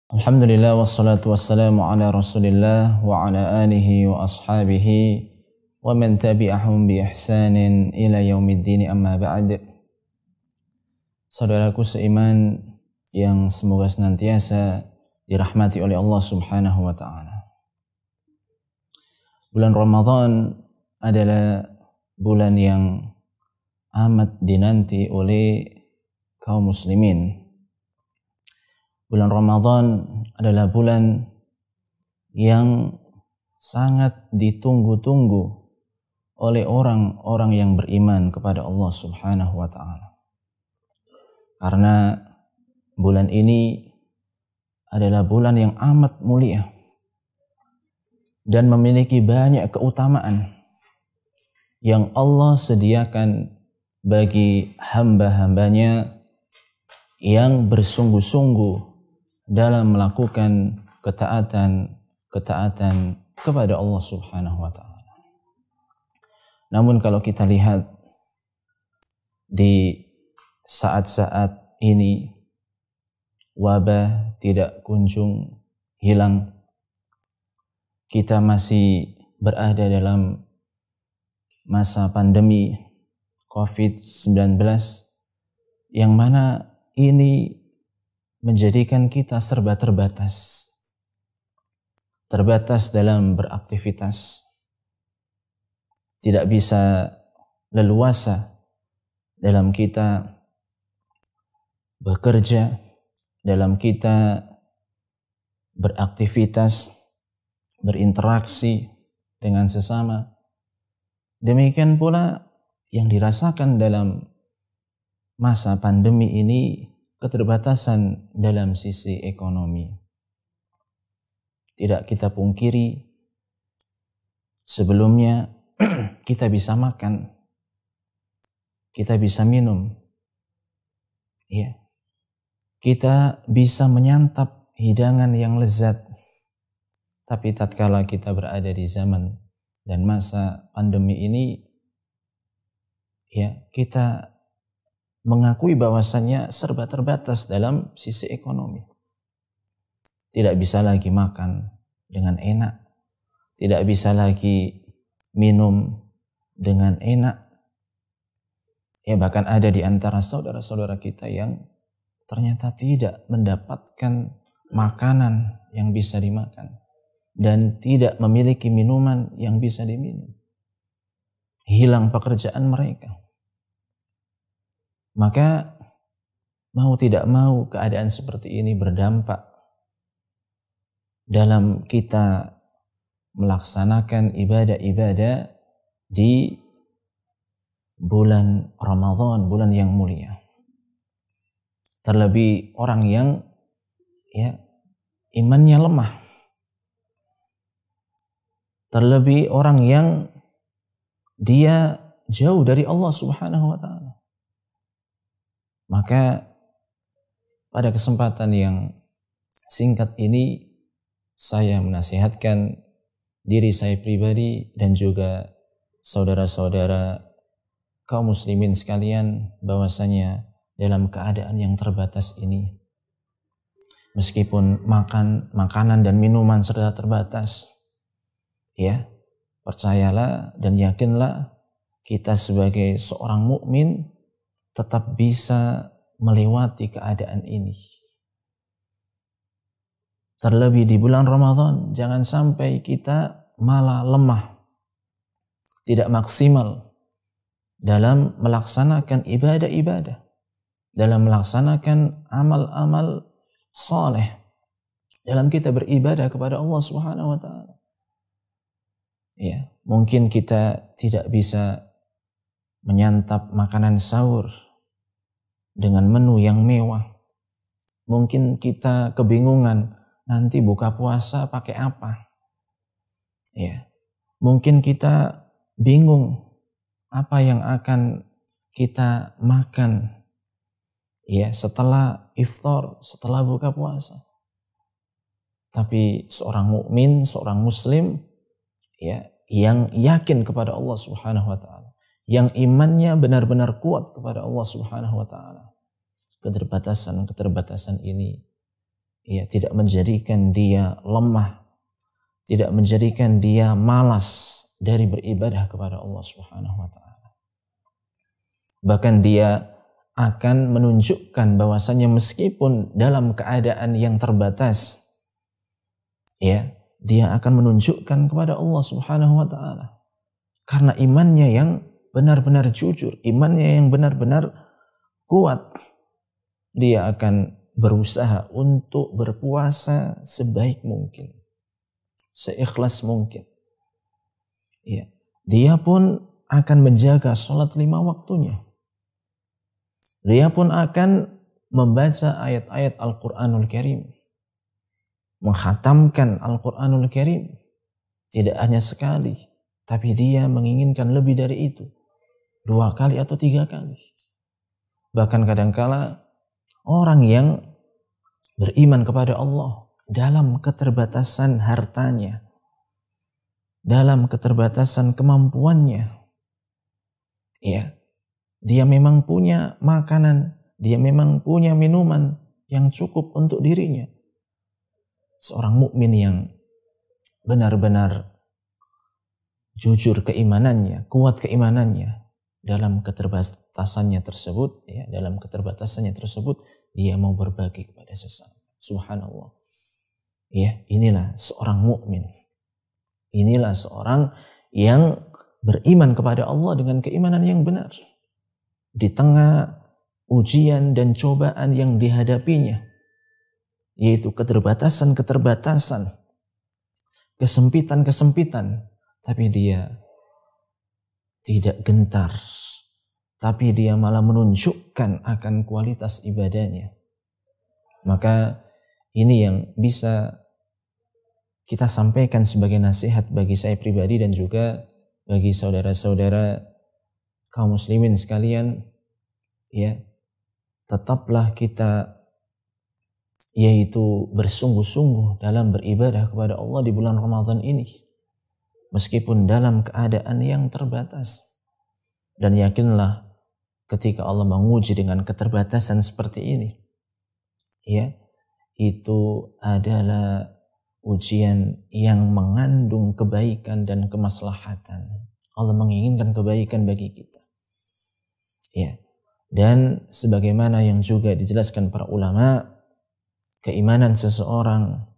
Alhamdulillah wassalatu wassalamu ala Rasulillah wa ala alihi wa ashabihi wa man tabi'ahum bi ihsanin ila yaumiddin, amma ba'd. Saudaraku seiman yang semoga senantiasa dirahmati oleh Allah Subhanahu wa taala. Bulan Ramadan adalah bulan yang amat dinanti oleh kaum muslimin. Bulan Ramadan adalah bulan yang sangat ditunggu-tunggu oleh orang-orang yang beriman kepada Allah Subhanahu wa taala. Karena bulan ini adalah bulan yang amat mulia dan memiliki banyak keutamaan yang Allah sediakan bagi hamba-hambanya yang bersungguh-sungguh dalam melakukan ketaatan kepada Allah Subhanahu wa taala. Namun kalau kita lihat di saat-saat ini, wabah tidak kunjung hilang. Kita masih berada dalam masa pandemi COVID-19 yang mana ini menjadikan kita serba terbatas. Terbatas dalam beraktivitas. Tidak bisa leluasa dalam kita bekerja, dalam kita beraktivitas, berinteraksi dengan sesama. Demikian pula yang dirasakan dalam masa pandemi ini, keterbatasan dalam sisi ekonomi. Tidak kita pungkiri, sebelumnya kita bisa makan, kita bisa minum, ya, kita bisa menyantap hidangan yang lezat. Tapi tatkala kita berada di zaman dan masa pandemi ini, ya, kita mengakui bahwasannya serba terbatas dalam sisi ekonomi. Tidak bisa lagi makan dengan enak, tidak bisa lagi minum dengan enak. Ya, bahkan ada di antara saudara-saudara kita yang ternyata tidak mendapatkan makanan yang bisa dimakan dan tidak memiliki minuman yang bisa diminum. Hilang pekerjaan mereka. Maka mau tidak mau keadaan seperti ini berdampak dalam kita melaksanakan ibadah-ibadah di bulan Ramadan, bulan yang mulia. Terlebih orang yang imannya lemah. Terlebih orang yang dia jauh dari Allah Subhanahu wa taala. Maka pada kesempatan yang singkat ini saya menasihatkan diri saya pribadi dan juga saudara-saudara kaum muslimin sekalian bahwasanya dalam keadaan yang terbatas ini, meskipun makanan dan minuman serta terbatas, ya, percayalah dan yakinlah kita sebagai seorang mukmin tetap bisa melewati keadaan ini. Terlebih di bulan Ramadan, jangan sampai kita malah lemah, tidak maksimal dalam melaksanakan ibadah-ibadah, dalam melaksanakan amal-amal soleh, dalam kita beribadah kepada Allah Subhanahu wa taala. Ya, mungkin kita tidak bisa menyantap makanan sahur dengan menu yang mewah. Mungkin kita kebingungan nanti buka puasa pakai apa. Ya. Mungkin kita bingung apa yang akan kita makan, ya, setelah iftar, setelah buka puasa. Tapi seorang mukmin, seorang muslim, ya, yang yakin kepada Allah Subhanahu wa taala, yang imannya benar-benar kuat kepada Allah Subhanahu wa taala, keterbatasan ini ya, tidak menjadikan dia lemah, tidak menjadikan dia malas dari beribadah kepada Allah Subhanahu wa taala. Bahkan dia akan menunjukkan bahwasanya meskipun dalam keadaan yang terbatas, ya, dia akan menunjukkan kepada Allah Subhanahu wa taala. Karena imannya yang benar-benar jujur, imannya yang benar-benar kuat, dia akan berusaha untuk berpuasa sebaik mungkin, seikhlas mungkin. Ya, dia pun akan menjaga sholat 5 waktunya. Dia pun akan membaca ayat-ayat Al-Quranul Karim, menghatamkan Al-Quranul Karim, tidak hanya sekali, tapi dia menginginkan lebih dari itu, 2 kali atau 3 kali. Bahkan kadangkala orang yang beriman kepada Allah dalam keterbatasan hartanya, dalam keterbatasan kemampuannya, ya, dia memang punya makanan, dia memang punya minuman yang cukup untuk dirinya. Seorang mukmin yang benar-benar jujur keimanannya, kuat keimanannya, dalam keterbatasannya tersebut, ya, dalam keterbatasannya tersebut dia mau berbagi kepada sesama. Subhanallah. Ya, inilah seorang mukmin. Inilah seorang yang beriman kepada Allah dengan keimanan yang benar. Di tengah ujian dan cobaan yang dihadapinya, yaitu keterbatasan-keterbatasan, kesempitan-kesempitan, tapi dia tidak gentar, tapi dia malah menunjukkan akan kualitas ibadahnya. Maka ini yang bisa kita sampaikan sebagai nasihat bagi saya pribadi dan juga bagi saudara-saudara kaum muslimin sekalian, ya, tetaplah kita yaitu bersungguh-sungguh dalam beribadah kepada Allah di bulan Ramadan ini, meskipun dalam keadaan yang terbatas. Dan yakinlah ketika Allah menguji dengan keterbatasan seperti ini, ya, itu adalah ujian yang mengandung kebaikan dan kemaslahatan. Allah menginginkan kebaikan bagi kita. Ya. Dan sebagaimana yang juga dijelaskan para ulama, keimanan seseorang,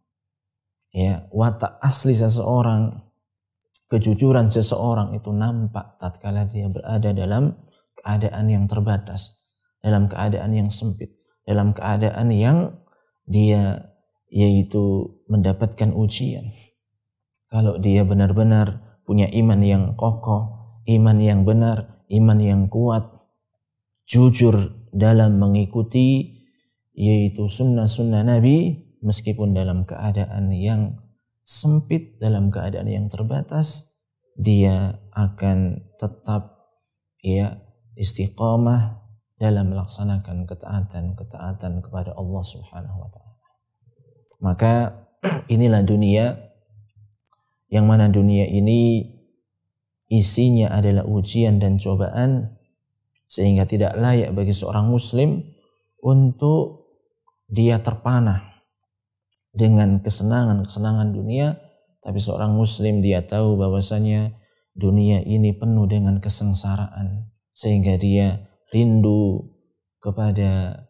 ya, watak asli seseorang, kejujuran seseorang itu nampak tatkala dia berada dalam keadaan yang terbatas, dalam keadaan yang sempit, dalam keadaan yang dia yaitu mendapatkan ujian. Kalau dia benar-benar punya iman yang kokoh, iman yang benar, iman yang kuat, jujur dalam mengikuti yaitu sunnah-sunnah Nabi, meskipun dalam keadaan yang sempit, dalam keadaan yang terbatas, dia akan tetap, ya, istiqamah dalam melaksanakan ketaatan kepada Allah Subhanahu wa taala. Maka inilah dunia, yang mana dunia ini isinya adalah ujian dan cobaan, sehingga tidak layak bagi seorang muslim untuk dia terpana dengan kesenangan-kesenangan dunia, tapi seorang muslim dia tahu bahwasanya dunia ini penuh dengan kesengsaraan, sehingga dia rindu kepada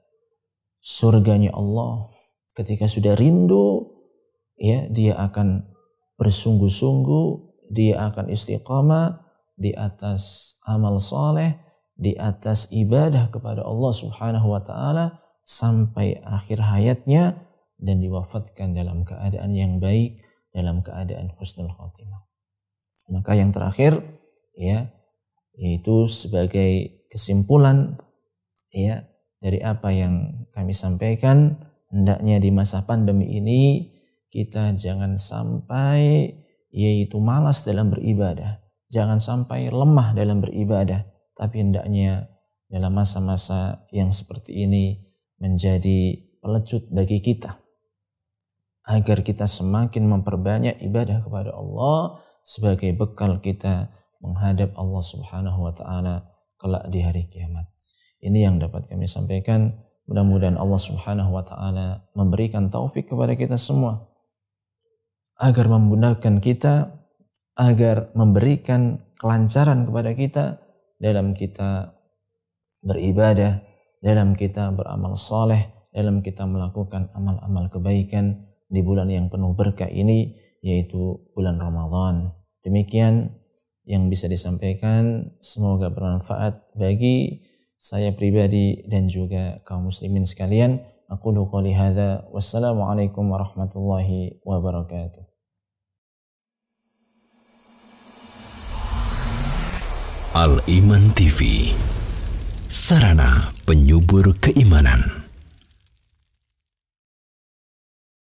surganya Allah. Ketika sudah rindu, ya, dia akan bersungguh-sungguh, dia akan istiqamah di atas amal soleh, di atas ibadah kepada Allah Subhanahu wa taala sampai akhir hayatnya, dan diwafatkan dalam keadaan yang baik, dalam keadaan husnul khotimah. Maka yang terakhir, ya, yaitu sebagai kesimpulan, ya, dari apa yang kami sampaikan, hendaknya di masa pandemi ini kita jangan sampai yaitu malas dalam beribadah, jangan sampai lemah dalam beribadah, tapi hendaknya dalam masa-masa yang seperti ini menjadi pelecut bagi kita, agar kita semakin memperbanyak ibadah kepada Allah sebagai bekal kita menghadap Allah Subhanahu wa taala kelak di hari kiamat. Ini yang dapat kami sampaikan. Mudah-mudahan Allah Subhanahu wa taala memberikan taufik kepada kita semua agar memudahkan kita, agar memberikan kelancaran kepada kita dalam kita beribadah, dalam kita beramal soleh, dalam kita melakukan amal-amal kebaikan di bulan yang penuh berkah ini, yaitu bulan Ramadan. Demikian yang bisa disampaikan, semoga bermanfaat bagi saya pribadi dan juga kaum muslimin sekalian. Aqulu qouli hadza, wassalamualaikum warahmatullahi wabarakatuh. Al Iman TV, sarana penyubur keimanan.